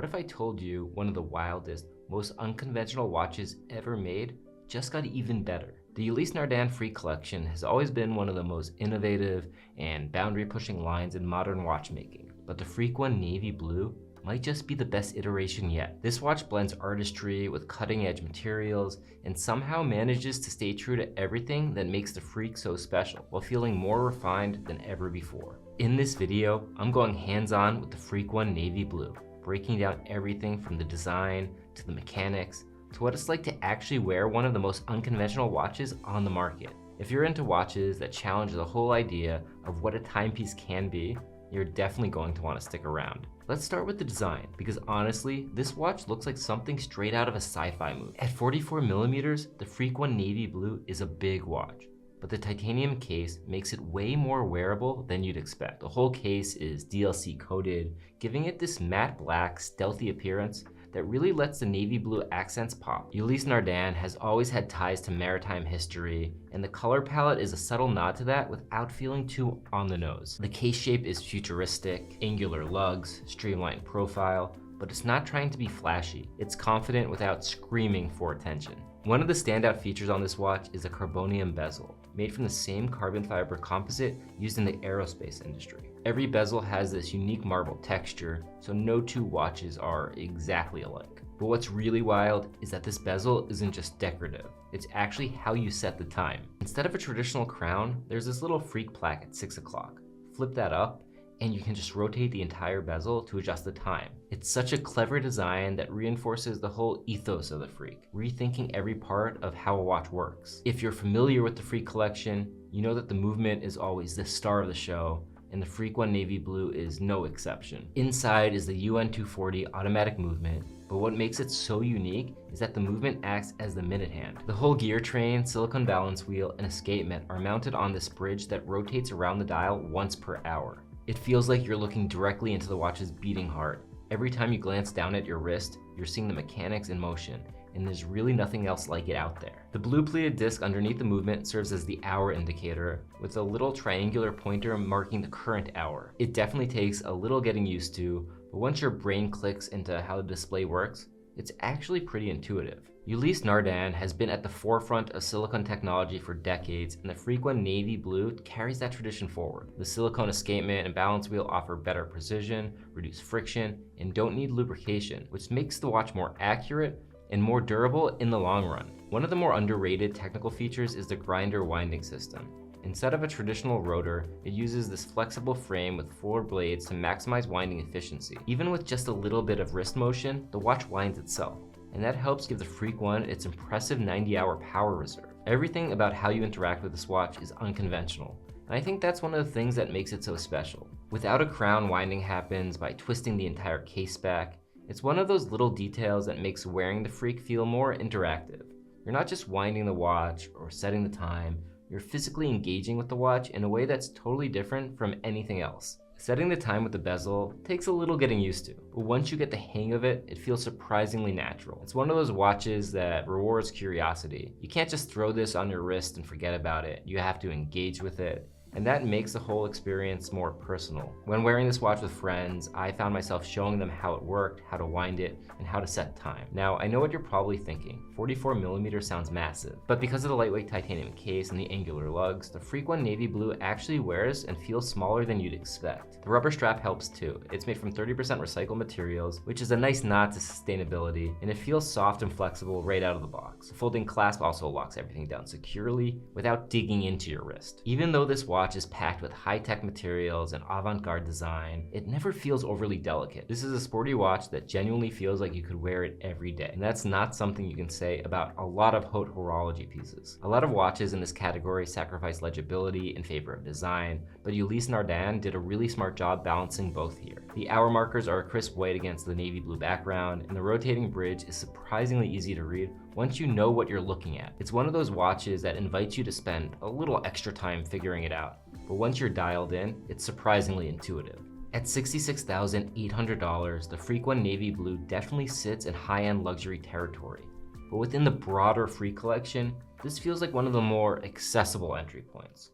What if I told you one of the wildest, most unconventional watches ever made just got even better? The Ulysse Nardin Free Collection has always been one of the most innovative and boundary-pushing lines in modern watchmaking, but the Freak One Navy Blue might just be the best iteration yet. This watch blends artistry with cutting-edge materials and somehow manages to stay true to everything that makes the Freak so special, while feeling more refined than ever before. In this video, I'm going hands-on with the Freak One Navy Blue, breaking down everything from the design to the mechanics to what it's like to actually wear one of the most unconventional watches on the market. If you're into watches that challenge the whole idea of what a timepiece can be, you're definitely going to want to stick around. Let's start with the design, because honestly, this watch looks like something straight out of a sci-fi movie. At 44mm, the Freak One Navy Blue is a big watch, but the titanium case makes it way more wearable than you'd expect. The whole case is DLC coated, giving it this matte black, stealthy appearance that really lets the navy blue accents pop. Ulysse Nardin has always had ties to maritime history, and the color palette is a subtle nod to that without feeling too on the nose. The case shape is futuristic, angular lugs, streamlined profile, but it's not trying to be flashy. It's confident without screaming for attention. One of the standout features on this watch is a Carbonium bezel, made from the same carbon fiber composite used in the aerospace industry. Every bezel has this unique marble texture, so no two watches are exactly alike. But what's really wild is that this bezel isn't just decorative, it's actually how you set the time. Instead of a traditional crown, there's this little freak plaque at 6 o'clock. Flip that up, and you can just rotate the entire bezel to adjust the time. It's such a clever design that reinforces the whole ethos of the Freak, rethinking every part of how a watch works. If you're familiar with the Freak collection, you know that the movement is always the star of the show, and the Freak One Navy Blue is no exception. Inside is the UN 240 automatic movement, but what makes it so unique is that the movement acts as the minute hand. The whole gear train, silicone balance wheel, and escapement are mounted on this bridge that rotates around the dial once per hour. It feels like you're looking directly into the watch's beating heart. Every time you glance down at your wrist, you're seeing the mechanics in motion, and there's really nothing else like it out there. The blue pleated disc underneath the movement serves as the hour indicator, with a little triangular pointer marking the current hour. It definitely takes a little getting used to, but once your brain clicks into how the display works, it's actually pretty intuitive. Ulysse Nardin has been at the forefront of silicone technology for decades, and the Freak One Navy Blue carries that tradition forward. The silicone escapement and balance wheel offer better precision, reduce friction, and don't need lubrication, which makes the watch more accurate and more durable in the long run. One of the more underrated technical features is the grinder winding system. Instead of a traditional rotor, it uses this flexible frame with 4 blades to maximize winding efficiency. Even with just a little bit of wrist motion, the watch winds itself, and that helps give the Freak One its impressive 90-hour power reserve. Everything about how you interact with this watch is unconventional, and I think that's one of the things that makes it so special. Without a crown, winding happens by twisting the entire case back. It's one of those little details that makes wearing the Freak feel more interactive. You're not just winding the watch or setting the time, you're physically engaging with the watch in a way that's totally different from anything else. Setting the time with the bezel takes a little getting used to, but once you get the hang of it, it feels surprisingly natural. It's one of those watches that rewards curiosity. You can't just throw this on your wrist and forget about it. You have to engage with it, and that makes the whole experience more personal. When wearing this watch with friends, I found myself showing them how it worked, how to wind it, and how to set time. Now, I know what you're probably thinking. 44mm sounds massive, but because of the lightweight titanium case and the angular lugs, the Freak One Navy Blue actually wears and feels smaller than you'd expect. The rubber strap helps too. It's made from 30% recycled materials, which is a nice nod to sustainability, and it feels soft and flexible right out of the box. The folding clasp also locks everything down securely without digging into your wrist. Even though this watch is packed with high-tech materials and avant-garde design, it never feels overly delicate. This is a sporty watch that genuinely feels like you could wear it every day, and that's not something you can say about a lot of haute horology pieces. A lot of watches in this category sacrifice legibility in favor of design, but Ulysse Nardin did a really smart job balancing both here. The hour markers are a crisp white against the navy blue background, and the rotating bridge is surprisingly easy to read once you know what you're looking at. It's one of those watches that invites you to spend a little extra time figuring it out, but once you're dialed in, it's surprisingly intuitive. At $66,800, the Freak One Navy Blue definitely sits in high-end luxury territory, but within the broader Freak collection, this feels like one of the more accessible entry points.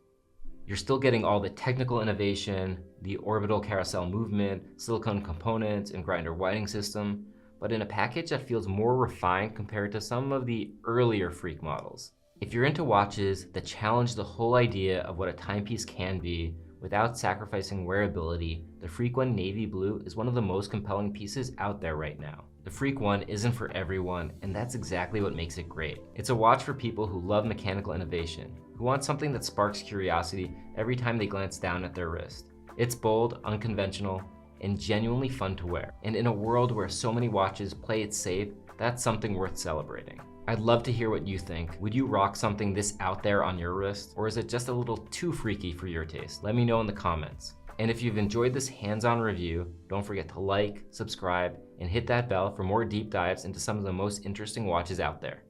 You're still getting all the technical innovation, the orbital carousel movement, silicone components, and grinder winding system, but in a package that feels more refined compared to some of the earlier Freak models. If you're into watches that challenge the whole idea of what a timepiece can be without sacrificing wearability, the Freak One Navy Blue is one of the most compelling pieces out there right now. The Freak One isn't for everyone, and that's exactly what makes it great. It's a watch for people who love mechanical innovation, who want something that sparks curiosity every time they glance down at their wrist. It's bold, unconventional, and genuinely fun to wear. And in a world where so many watches play it safe, that's something worth celebrating. I'd love to hear what you think. Would you rock something this out there on your wrist? Or is it just a little too freaky for your taste? Let me know in the comments. And if you've enjoyed this hands-on review, don't forget to like, subscribe, and hit that bell for more deep dives into some of the most interesting watches out there.